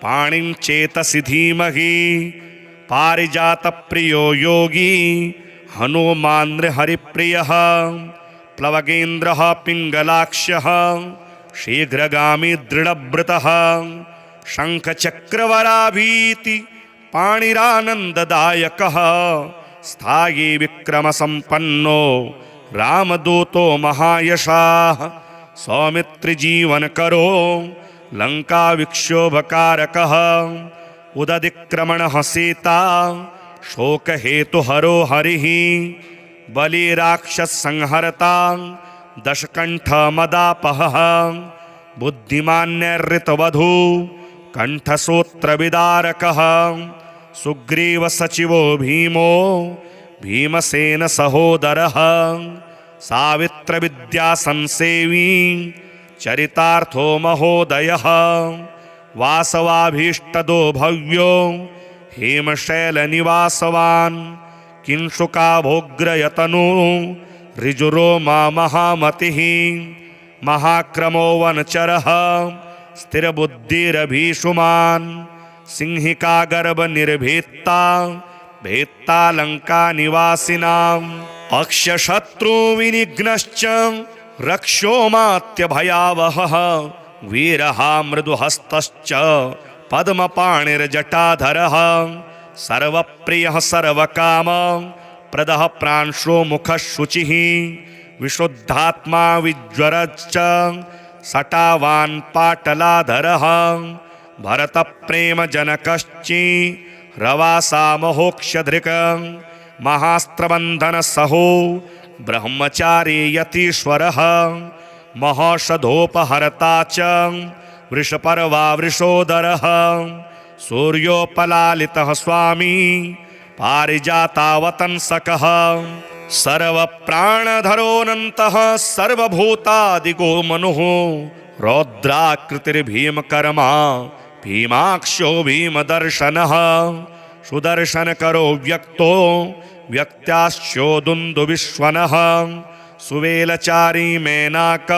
पाणिं चेतसि धीमहि पारिजातप्रियो योगी हनुमान् हरिप्रियः प्लवगेन्द्रः पिङ्गलाक्षः शीघ्रगामी दृढव्रतः शङ्खचक्रवराभीति पाणिरानन्ददायकः स्थायी विक्रमसम्पन्नो रामदूतो महायशाः सौमित्रिजीवनकरो लङ्काविक्षोभकारकः उदधिक्रमणः सीता शोकहेतुहरो हरिः बलिराक्षसंहर्ता दशकण्ठमदापहः बुद्धिमान्यर्ऋतवधू कण्ठसूत्रविदारकः सुग्रीवसचिवो भीमो भीमसेन सहोदरः सावित्रविद्यासंसेवी चरितार्थो महोदयः वासवाभीष्टदो भव्यो हेमशैलनिवासवान् किंशुकाभोग्रयतनु ऋजुरोमा महामतिः महाक्रमो वनचरः स्थिरबुद्धिरभीषुमान् सिंहिकागर्भनिर्भेत्ता भेत्ता लङ्कानिवासिनाम् अक्षशत्रुविनिघ्नश्च रक्षोमात्यभयावहः वीरः मृदुहस्तश्च पद्मपाणिर्जटाधरः सर्वप्रियः सर्वकाम प्रदः प्रांशो मुखः शुचिः विशुद्धात्मा विज्वरश्च सटावान् पाटलाधरः भरतप्रेमजनकश्चि रवासामहोक्षधृक् महास्त्रबन्धनसहो ब्रह्मचारी यतीश्वरः महौषधोपहर्ता च वृषपर्वा वृषोदरः सूर्योपलालितः स्वामी पारिजातावतंसकः सर्वप्राणधरोऽनन्तः सर्वभूतादिगो मनुः रौद्राकृतिर्भीमकर्मा भीमाक्षो भीमदर्शनः सुदर्शनकरो व्यक्तो व्यक्त्याश्चोदुन्दुविश्वनः सुवेलचारी मेनाक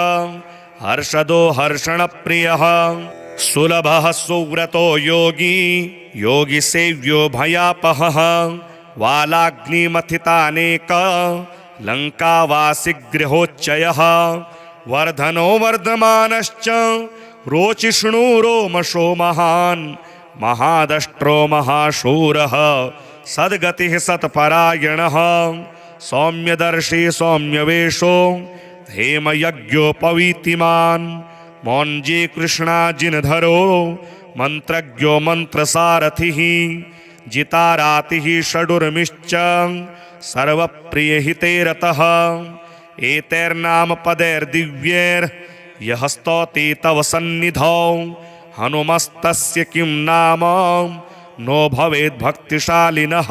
हर्षदो हर्षणप्रियः सुलभः सुव्रतो योगी योगिसेव्यो भयापहः वालाग्निमथितानेक लङ्कावासि गृहोच्चयः वर्धनो वर्धमानश्च रोचिष्णु रोमशो महान् महादष्ट्रो महाशूरः सद्गतिः सत्परायणः सौम्यदर्शी सौम्यवेशो हेमयज्ञोपवीतिमान् मौञ्जी कृष्णाजिनधरो मन्त्रज्ञो मन्त्रसारथिः जितारातिः षडुर्मिश्च सर्वप्रियहिते रतः एतैर्नामपदैर्दिव्यैर्यः स्तौति तव सन्निधौ हनुमस्तस्य किं नाम नो भवेद्भक्तिशालिनः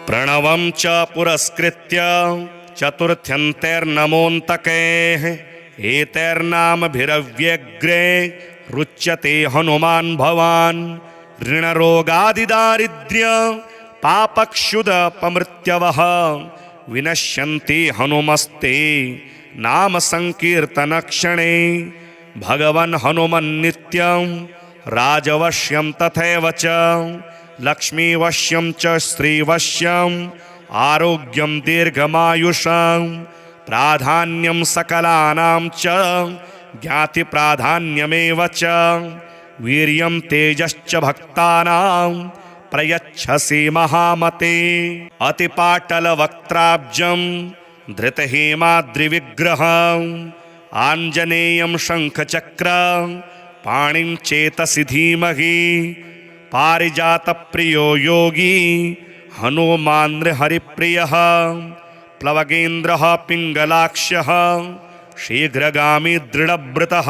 प्रणवं च पुरस्कृत्य चतुर्थ्यन्तैर्नमोऽन्तकैः एतैर्नामभिरव्यग्रे रुच्यते हनुमान् भवान् ऋणरोगादिदारिद्र्य पापक्षुदपमृत्यवः विनश्यन्ति हनुमस्ते नाम संकीर्तनक्षणे भगवन् हनुमन्नित्यं राजवश्यं तथैव च लक्ष्मीवश्यं च श्रीवश्यं आरोग्यं दीर्घमायुषं प्राधान्यं सकलानां च ज्ञातिप्राधान्यमेव च वीर्यं तेजश्च भक्तानां प्रयच्छसि महामते अतिपाटलवक्त्राब्जं धृतहेमाद्रिविग्रहं आञ्जनेयं शङ्खचक्र पाणिं चेतसि धीमहि पारिजातप्रियो योगी हनुमान् हरिप्रियः प्लवगेन्द्रः पिङ्गलाक्षः शीघ्रगामी दृढव्रतः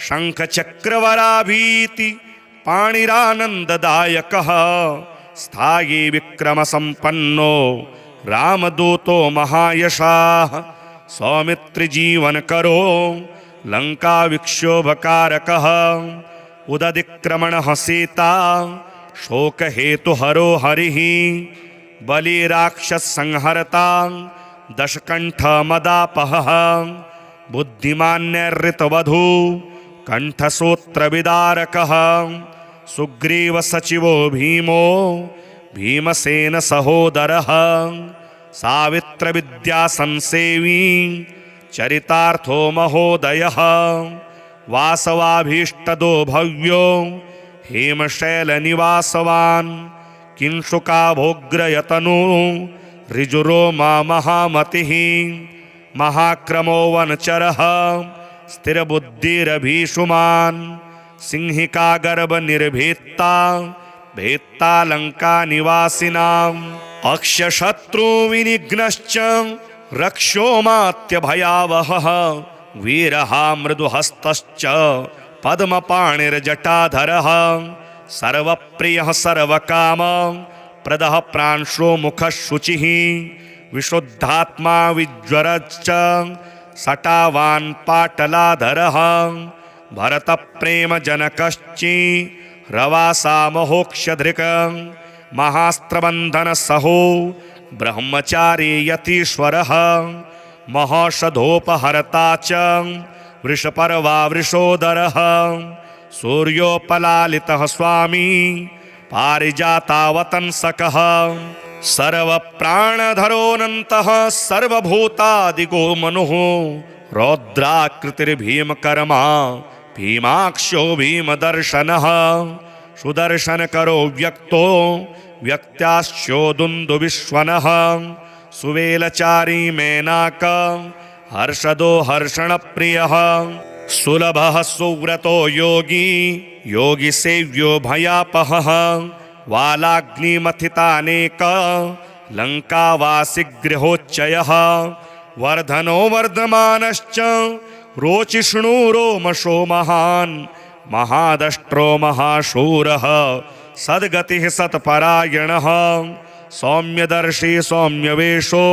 शङ्खचक्रवराभीति पाणिरानन्ददायकः स्थायी विक्रमसम्पन्नो रामदूतो महायशाः सौमित्रिजीवनकरो लङ्काविक्षोभकारकः उदतिक्रमणः सीता शोकहेतुहरो हरिः बलिराक्षसंहर्ता दशकण्ठमदापहः बुद्धिमान्यर्ऋतवधू कण्ठसूत्रविदारकः सुग्रीवसचिवो भीमो भीमसेन सहोदरः सावित्रविद्यासंसेवी चरितार्थो महोदयः वासवाभीष्टदो भव्यो हेमशैलनिवासवान् किंशुकाभोग्रयतनु ऋजुरोमा महामतिः महाक्रमो वनचरः स्थिरबुद्धिरभीषुमान् सिंहिका गर्भनिर्भेत्ता भेत्ता लङ्कानिवासिनाम् अक्षशत्रुविनिघ्नश्च रक्षोमात्यभयावहः वीरः मृदुहस्तश्च पद्मपाणिर्जटाधरः सर्वप्रियः सर्वकाम प्रदः प्रांशो मुखः शुचिः विशुद्धात्मा विज्वरश्च सटावान् पाटलाधरः भरतप्रेमजनकश्चि रवासामहोक्षधृक् महास्त्रबन्धनसहो ब्रह्मचारी यतीश्वरः महौषधोपहर्ता च वृषपर्वा वृषोदरः सूर्योपलालितः स्वामी पारिजातावतंसकः सर्वप्राणधरोऽनन्तः सर्वभूतादिगो मनुः रौद्राकृतिर्भीमकर्मा भीमाक्षो भीमदर्शनः सुदर्शनकरो व्यक्तो व्यक्त्याश्चोदुन्दुविश्वनः सुवेलचारी मेनाक हर्षदो हर्षणप्रियः सुलभः सुव्रतो योगी योगिसेव्यो भयापहः वालाग्निमथितानेक लङ्कावासि गृहोच्चयः वर्धनो वर्धमानश्च रोचिष्णु रोमशो महान् महादष्ट्रो महाशूरः सद्गतिः सत्परायणः सौम्यदर्शी सौम्यवेशो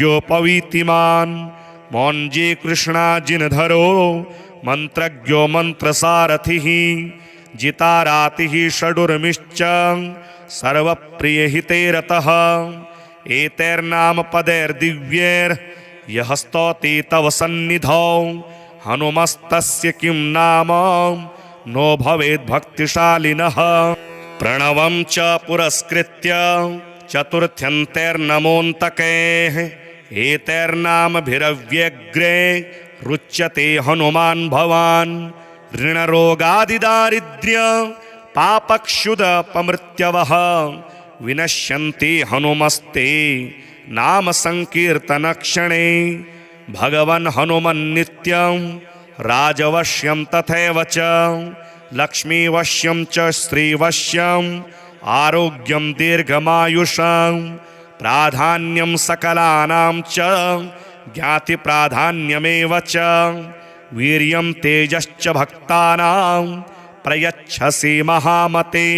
हेमयज्ञोपवीतिमान् मौञ्जी कृष्णाजिनधरो मन्त्रज्ञो मन्त्रसारथिः जितारातिः षडुर्मिश्च सर्वप्रियहिते रतः एतैर्नाम पदैर्दिव्यैर् यः स्तौति तव सन्निधौ हनुमस्तस्य किं नाम नो भवेद् भक्तिशालिनः। प्रणवं च पुरस्कृत्य चतुर्थ्यन्तैर्नमोऽन्तकैः एतैर्नामभिरव्यग्रे रुच्यते हनुमान् भवान् ऋणरोगादिदारिद्र्य पापक्षुदपमृत्यवः विनश्यन्ति हनुमस्ते नाम संकीर्तनक्षणे। भगवन् हनुमन्नित्यं राजवश्यं तथैव च लक्ष्मीवश्यं च श्रीवश्यम् आरोग्यं दीर्घमायुषं प्राधान्यं सकलानां च ज्ञातिप्राधान्यमेव च वीर्यं तेजश्च भक्तानां प्रयच्छसि महामते।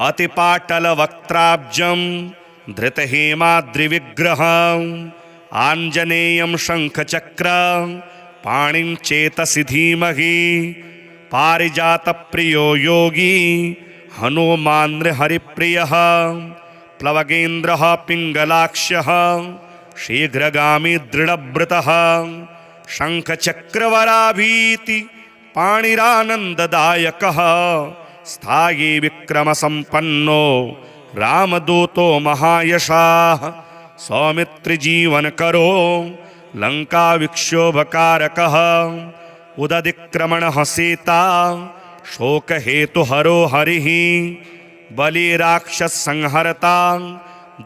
अतिपाटलवक्त्राब्जं धृतहेमाद्रिविग्रहम् आञ्जनेयं शङ्खचक्रं पाणिं चेतसि धीमहि पारिजातप्रियो योगी हनुमान् हरिप्रियः प्लवगेन्द्रः पिङ्गलाक्षः शीघ्रगामी दृढव्रतः शङ्खचक्रवराभीति पाणिरानन्ददायकः स्थायी विक्रमसम्पन्नो रामदूतो महायशाः सौमित्रिजीवनकरो लङ्काविक्षोभकारकः उदतिक्रमणः सीता शोकहेतुहरो हरिः बलिराक्षसंहर्ता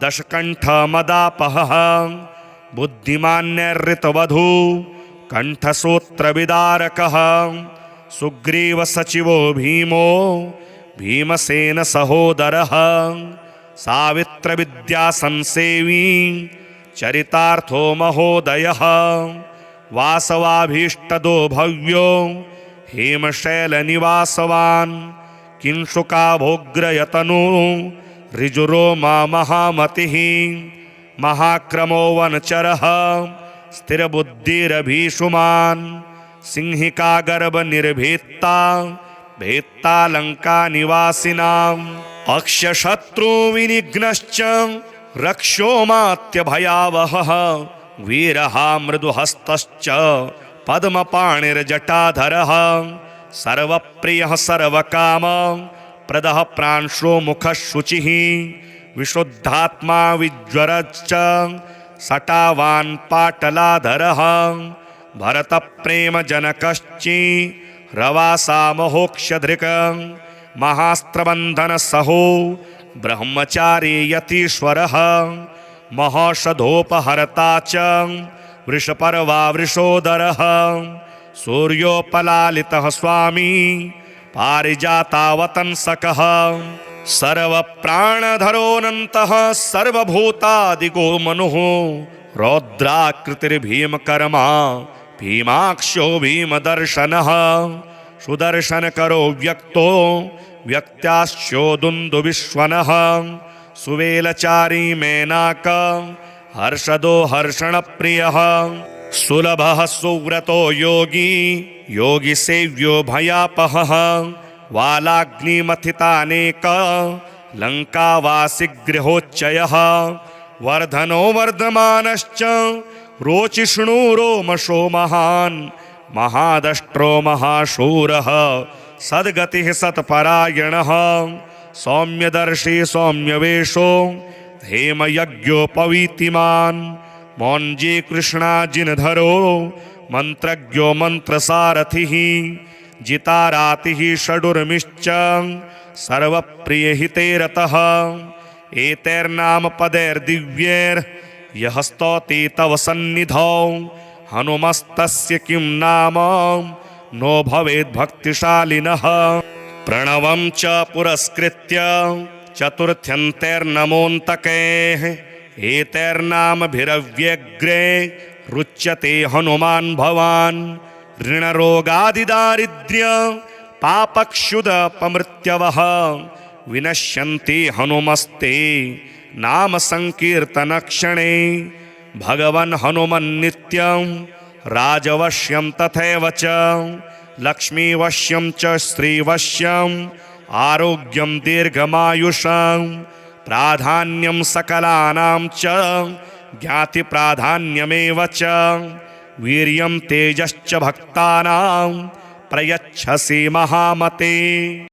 दशकण्ठमदापहः बुद्धिमान्यर्ऋतवधू कण्ठसूत्रविदारकः सुग्रीवसचिवो भीमो भीमसेन सहोदरः सावित्रविद्यासंसेवी चरितार्थो महोदयः वासवाभीष्टदो भव्यो हेमशैलनिवासवान् किंशुकाभोग्रयतनु ऋजुरोमा महामतिः महाक्रमो वनचरः स्थिरबुद्धिरभीषुमान् सिंहिकागर्भनिर्भेत्ता भेत्ता लङ्कानिवासिनाम् अक्षशत्रुविनिघ्नश्च रक्षोमात्यभयावहः वीरः मृदुहस्तश्च पद्मपाणिर्जटाधरः सर्वप्रियः सर्वकाम प्रदः प्रांशो मुखः शुचिः विशुद्धात्मा विज्वरश्च सटावान् पाटलाधरः भरतप्रेमजनकश्चि रवासा महोक्षधृक् महास्त्रबन्धनसहो ब्रह्मचारी यतीश्वरः महौषधोपहर्ता च वृषपर्वा वृषोदरः सूर्योपलालितः स्वामी पारिजातावतंसकः सर्वप्राणधरोऽनन्तः सर्वभूतादिगो मनुः रौद्राकृतिर्भीमकर्मा भीमाक्षो भीमदर्शनः सुदर्शनकरो व्यक्तो व्यक्त्याश्चोदुन्दुविश्वनः सुवेलचारी मेनाक हर्षदो हर्षणप्रियः सुलभः सुव्रतो योगी योगिसेव्यो भयापहः वालाग्निमथितानेक लङ्कावासिगृहोच्चयः वर्धनो वर्धमानश्च रोचिष्णु रोमशो महान् महादष्ट्रो महाशूरः सद्गतिः सत्परायणः सौम्यदर्शी सौम्यवेशो हेमयज्ञोपवीतिमान् मौञ्जी कृष्णाजिनधरो मन्त्रज्ञो मन्त्रसारथिः जितारातिः षडुर्मिश्च सर्वप्रियहिते रतः एतैर्नाम पदैर्दिव्यैर् यः स्तौति तव सन्निधौ हनुमस्तस्य किं नाम नो भवेद् भक्तिशालिनः। प्रणवं च पुरस्कृत्य चतुर्थ्यन्तैर्नमोऽन्तकैः एतैर्नामभिरव्यग्रे रुच्यते हनुमान् भवान् ऋणरोगादिदारिद्र्य पापक्षुदपमृत्यवः विनश्यन्ति हनुमस्ते नाम संकीर्तनक्षणे। भगवन् हनुमन्नित्यं राजवश्यं तथैव च लक्ष्मीवश्यं च श्रीवश्यम् आरोग्यं दीर्घमायुषं प्राधान्यं सकलानां च ज्ञातिप्राधान्यमेव च वीर्यं तेजश्च भक्तानां प्रयच्छसि महामते।